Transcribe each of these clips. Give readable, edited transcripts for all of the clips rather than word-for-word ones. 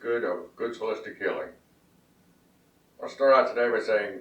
good of good holistic healing. I'll start out today by saying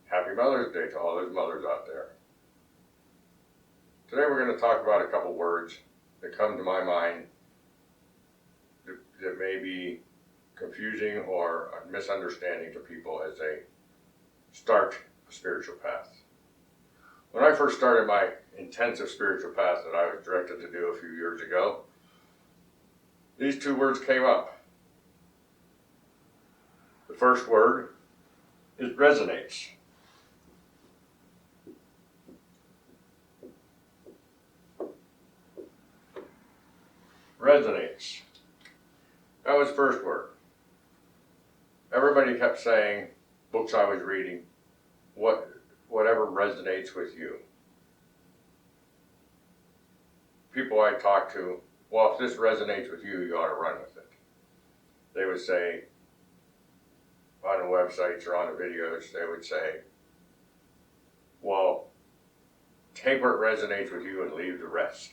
Happy Mother's Day to all those mothers out there. Today we're going to talk about a couple words that come to my mind that may be confusing or a misunderstanding to people as they start a spiritual path. When I first started my intensive spiritual path that I was directed to do a few years ago, these two words came up. The first word is resonates. Resonates. That was the first word. Everybody kept saying, books I was reading, whatever resonates with you. People I talked to, well, if this resonates with you, you ought to run with it. They would say, on the websites or on the videos, they would say, well, take what resonates with you and leave the rest.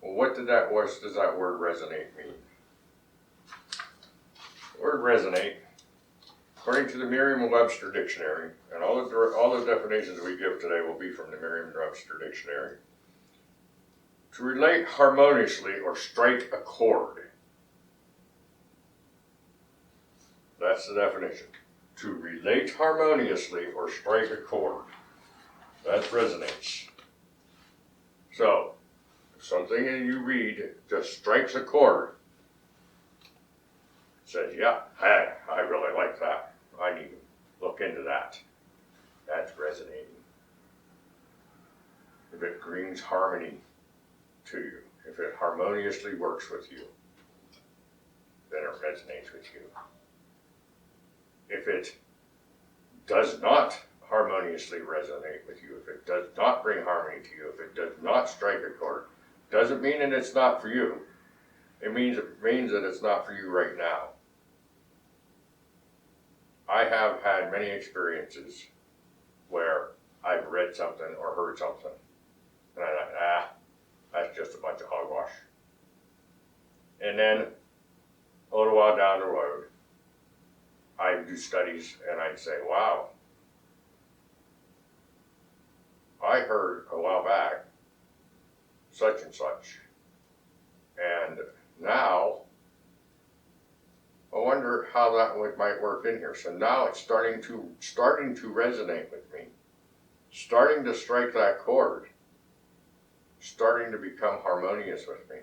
Well, what does that word resonate mean? The word resonate, according to the Merriam-Webster dictionary, and all the definitions we give today will be from the Merriam-Webster dictionary, to relate harmoniously or strike a chord. That's the definition. To relate harmoniously or strike a chord. That resonates. So, if something that you read just strikes a chord, says, yeah, hey, I really like that. I need to look into that. That's resonating. If it brings harmony to you, if it harmoniously works with you, then it resonates with you. If it does not harmoniously resonate with you, if it does not bring harmony to you, if it does not strike a chord, doesn't mean that it's not for you. It means that it's not for you right now. I have had many experiences where I've read something or heard something, and I thought, that's just a bunch of hogwash. And then, a little while down the road, I'd do studies and I'd say, wow, I heard a while back such and such. And now, I wonder how that might work in here. So now it's starting to resonate with me, starting to strike that chord, starting to become harmonious with me.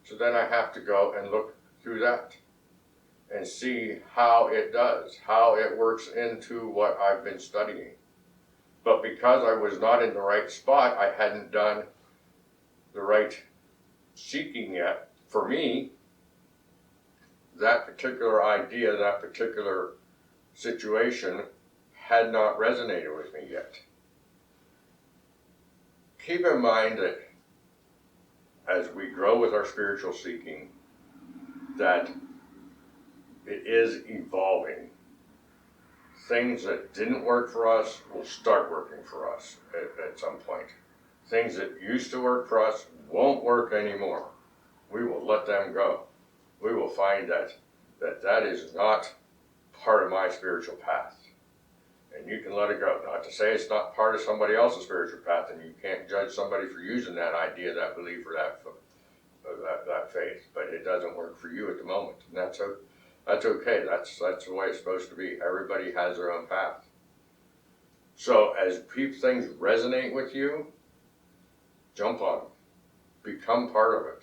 So then I have to go and look through that and see how it does, how it works into what I've been studying. But because I was not in the right spot, I hadn't done the right seeking yet. For me, that particular idea, that particular situation had not resonated with me yet. Keep in mind that as we grow with our spiritual seeking, that it is evolving. Things that didn't work for us will start working for us at some point. Things that used to work for us won't work anymore. We will let them go. We will find that is not part of my spiritual path. And you can let it go. Not to say it's not part of somebody else's spiritual path, and you can't judge somebody for using that idea, that belief, or that faith. But it doesn't work for you at the moment, and that's okay. That's the way it's supposed to be. Everybody has their own path. So as things resonate with you, jump on them. Become part of it.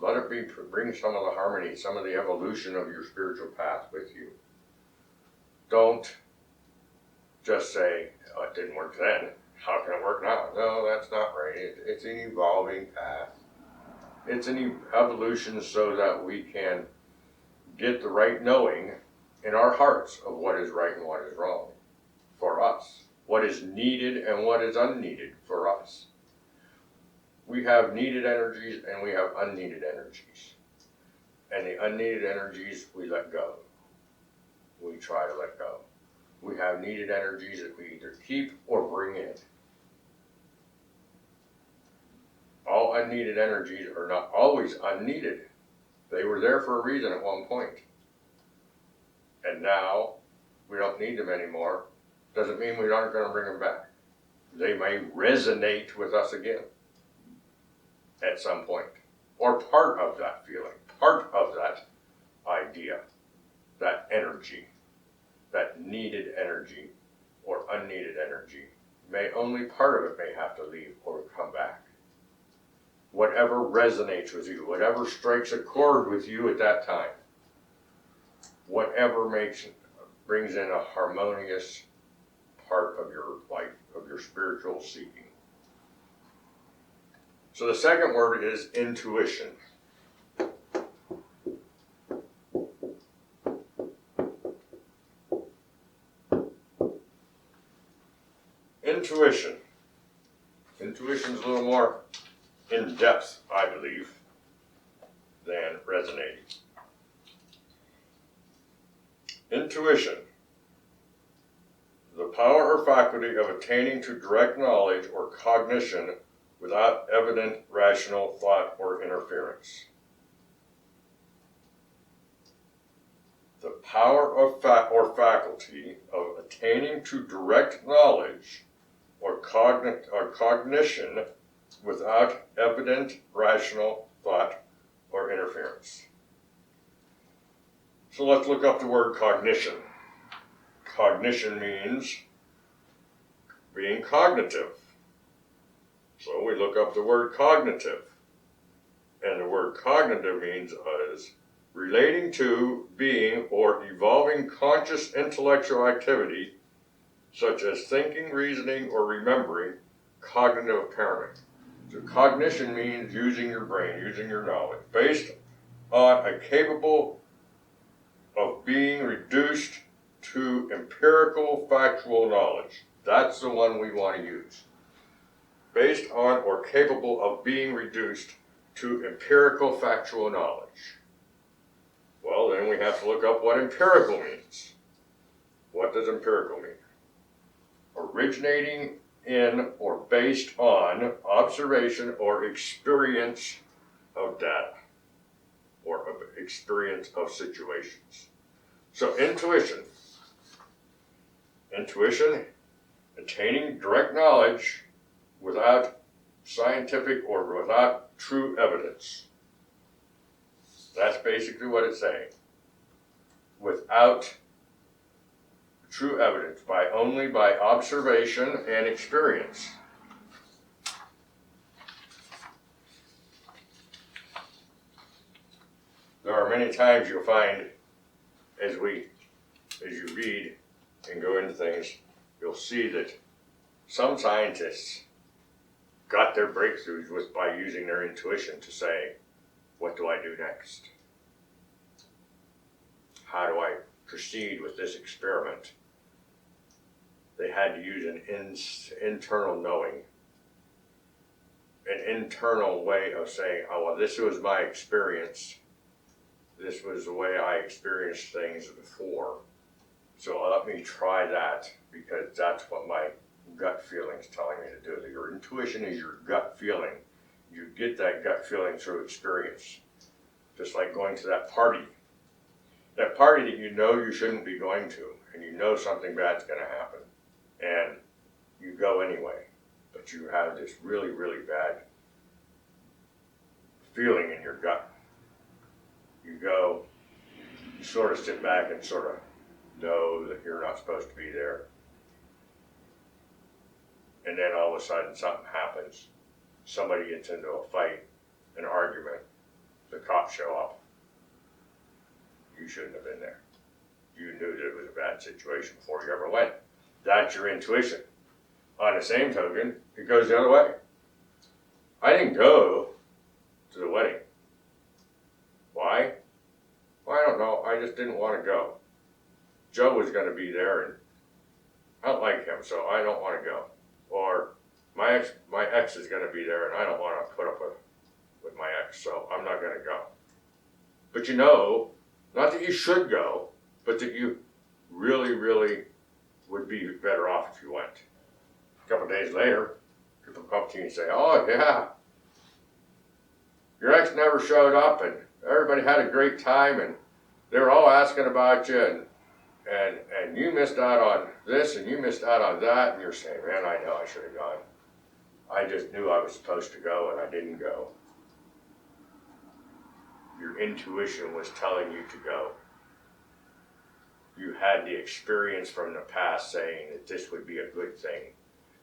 Let it bring some of the harmony, some of the evolution of your spiritual path with you. Don't just say, oh, it didn't work then. How can it work now? No, that's not right. It's an evolving path. It's an evolution so that we can get the right knowing in our hearts of what is right and what is wrong for us, what is needed and what is unneeded for us. We have needed energies and we have unneeded energies. And the unneeded energies we let go. We try to let go. We have needed energies that we either keep or bring in. All unneeded energies are not always unneeded. They were there for a reason at one point. And now we don't need them anymore. Doesn't mean we aren't going to bring them back. They may resonate with us again at some point. Or part of that feeling, part of that idea, that energy, that needed energy or unneeded energy. Only part of it may have to leave or come back. Whatever resonates with you, whatever strikes a chord with you at that time, whatever brings in a harmonious part of your life, of your spiritual seeking. So the second word is intuition. Intuition. Intuition is a little more in depth, I believe, than resonating. Intuition. The power or faculty of attaining to direct knowledge or cognition without evident rational thought or interference. The power of or faculty of attaining to direct knowledge or cognition without evident rational thought or interference. So let's look up the word cognition. Cognition means being cognitive. So we look up the word cognitive. And the word cognitive means relating to, being, or evolving conscious intellectual activity, such as thinking, reasoning, or remembering, cognitive impairment. So cognition means using your brain, using your knowledge, based on a capable of being reduced to empirical factual knowledge. That's the one we want to use. Based on or capable of being reduced to empirical factual knowledge. Well, then we have to look up what empirical means. What does empirical mean? Originating in or based on observation or experience of data or of experience of situations. So intuition, attaining direct knowledge without scientific or without true evidence. That's basically what it's saying. Without true evidence, only by observation and experience. There are many times you'll find, as you read and go into things, you'll see that some scientists got their breakthroughs by using their intuition to say, what do I do next? How do I proceed with this experiment? They had to use an internal knowing, an internal way of saying, oh, well, this was my experience. This was the way I experienced things before. So let me try that, because that's what my gut feeling's telling me to do. Your intuition is your gut feeling. You get that gut feeling through experience. Just like going to that party. That party that you know you shouldn't be going to, and you know something bad's going to happen. And you go anyway. But you have this really, really bad feeling in your gut. You go, you sort of sit back and sort of know that you're not supposed to be there. And then all of a sudden something happens. Somebody gets into a fight, an argument. The cops show up. You shouldn't have been there. You knew that it was a bad situation before you ever went. That's your intuition. On the same token, it goes the other way. I didn't go to the wedding. Why? Well, I don't know. I just didn't want to go. Joe was going to be there, and I don't like him, so I don't want to go. Or my ex is going to be there, and I don't want to put up with my ex, so I'm not going to go. But you know, not that you should go, but that you really, really would be better off if you went. A couple of days later, people come up to you and say, oh yeah, your ex never showed up, and everybody had a great time, and they were all asking about you, and you missed out on this, and you missed out on that, and you're saying, man, I know I should have gone. I just knew I was supposed to go, and I didn't go. Your intuition was telling you to go. You had the experience from the past saying that this would be a good thing.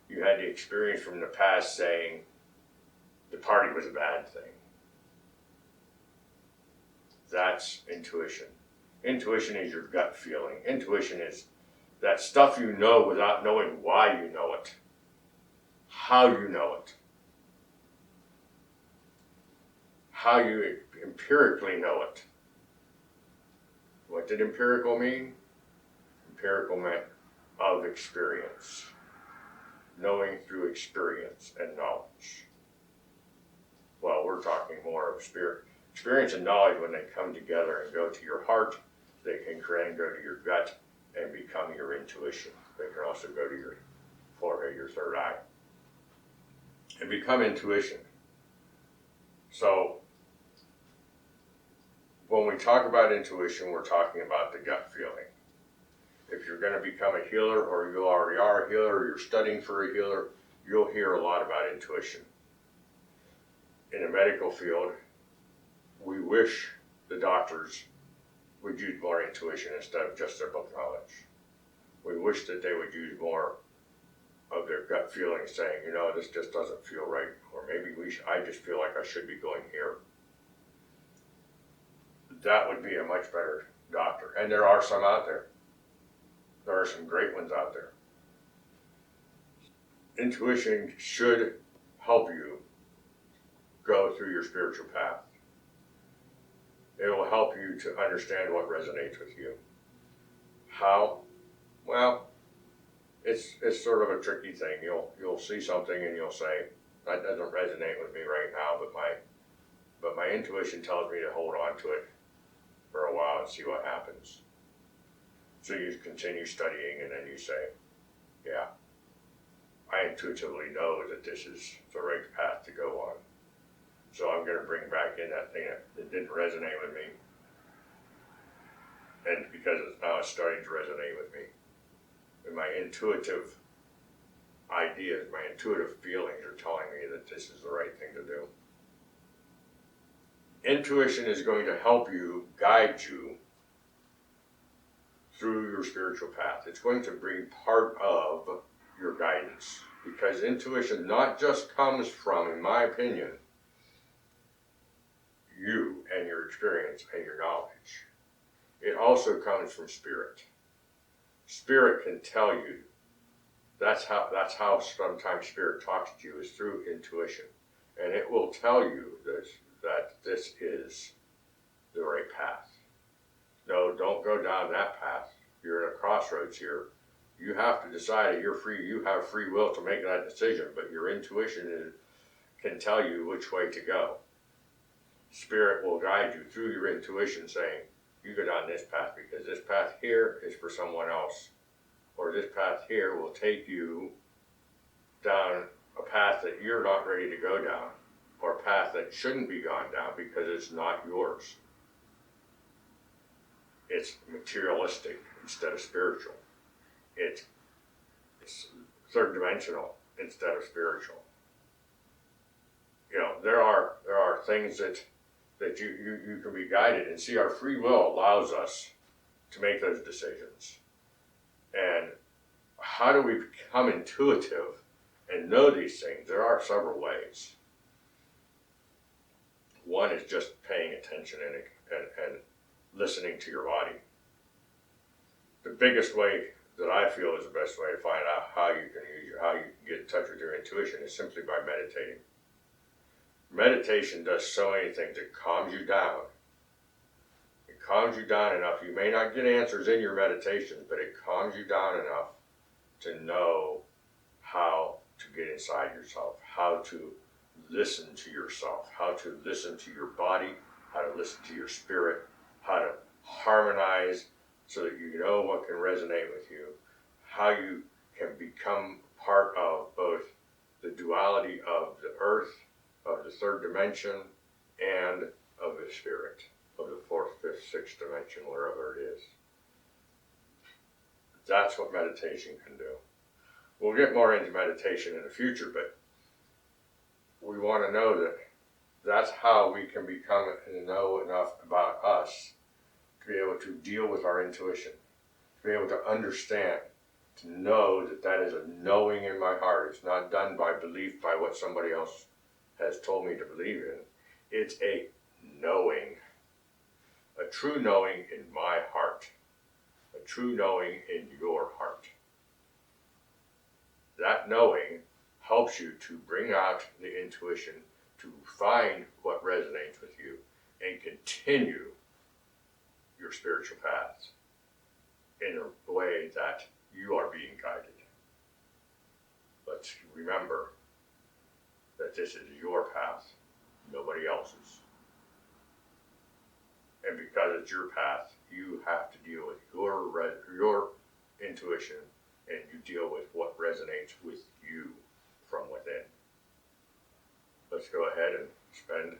You had the experience from the past saying the party was a bad thing. That's intuition. Intuition is your gut feeling. Intuition is that stuff you know without knowing why you know it, how you know it, how you empirically know it. What did empirical mean? Empirical meant of experience, knowing through experience and knowledge. Well, we're talking more of spirit. Experience and knowledge, when they come together and go to your heart, they can then go to your gut and become your intuition. They can also go to your forehead, your third eye, and become intuition. So, when we talk about intuition, we're talking about the gut feeling. If you're going to become a healer, or you already are a healer, or you're studying for a healer, you'll hear a lot about intuition. In the medical field, we wish the doctors would use more intuition instead of just their book knowledge. We wish that they would use more of their gut feeling, saying, you know, this just doesn't feel right, or maybe I just feel like I should be going here. That would be a much better doctor. And there are some out there. There are some great ones out there. Intuition should help you go through your spiritual path. It will help you to understand what resonates with you. How? Well, it's sort of a tricky thing. You'll see something and you'll say, that doesn't resonate with me right now, but my intuition tells me to hold on to it for a while and see what happens. So you continue studying, and then you say, yeah, I intuitively know that this is the right path to go on. So I'm going to bring back in that thing that didn't resonate with me. And because now it's starting to resonate with me. And my intuitive ideas, my intuitive feelings are telling me that this is the right thing to do. Intuition is going to help you, guide you through your spiritual path. It's going to bring part of your guidance, because intuition not just comes from, in my opinion, you and your experience and your knowledge. It also comes from spirit. Spirit can tell you. That's how sometimes spirit talks to you, is through intuition. And it will tell you that this is the right path. No, don't go down that path. You're at a crossroads here. You have to decide that you're free. You have free will to make that decision, but your intuition can tell you which way to go. Spirit will guide you through your intuition, saying, you go down this path because this path here is for someone else. Or this path here will take you down a path that you're not ready to go down, or a path that shouldn't be gone down because it's not yours. It's materialistic instead of spiritual. It's third dimensional instead of spiritual. You know, there are things that you can be guided, and see, our free will allows us to make those decisions. And how do we become intuitive and know these things? There are several ways. One is just paying attention and listening to your body. The biggest way that I feel is the best way to find out how you can get in touch with your intuition is simply by meditating. Meditation does so many things. It calms you down. It calms you down enough. You may not get answers in your meditation, but it calms you down enough to know how to get inside yourself, how to listen to yourself, how to listen to your body, how to listen to your spirit, how to harmonize so that you know what can resonate with you, how you can become part of both the duality of the earth, of the third dimension, and of the spirit, of the fourth, fifth, sixth dimension, wherever it is. That's what meditation can do. We'll get more into meditation in the future, but we want to know that that's how we can become and know enough about us to be able to deal with our intuition, to be able to understand, to know that that is a knowing in my heart. It's not done by belief, by what somebody else has told me to believe in. It's a knowing, a true knowing in my heart, a true knowing in your heart. That knowing helps you to bring out the intuition, to find what resonates with you, and continue your spiritual paths in a way that you are being guided. Let's remember that this is your path, nobody else's. And because it's your path, you have to deal with your intuition, and you deal with what resonates with you from within. Let's go ahead and spend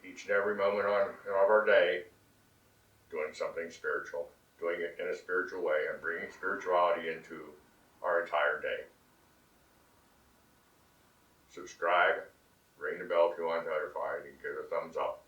each and every moment of our day doing something spiritual, doing it in a spiritual way, and bringing spirituality into our entire day. Subscribe, ring the bell if you want notified, and give a thumbs up.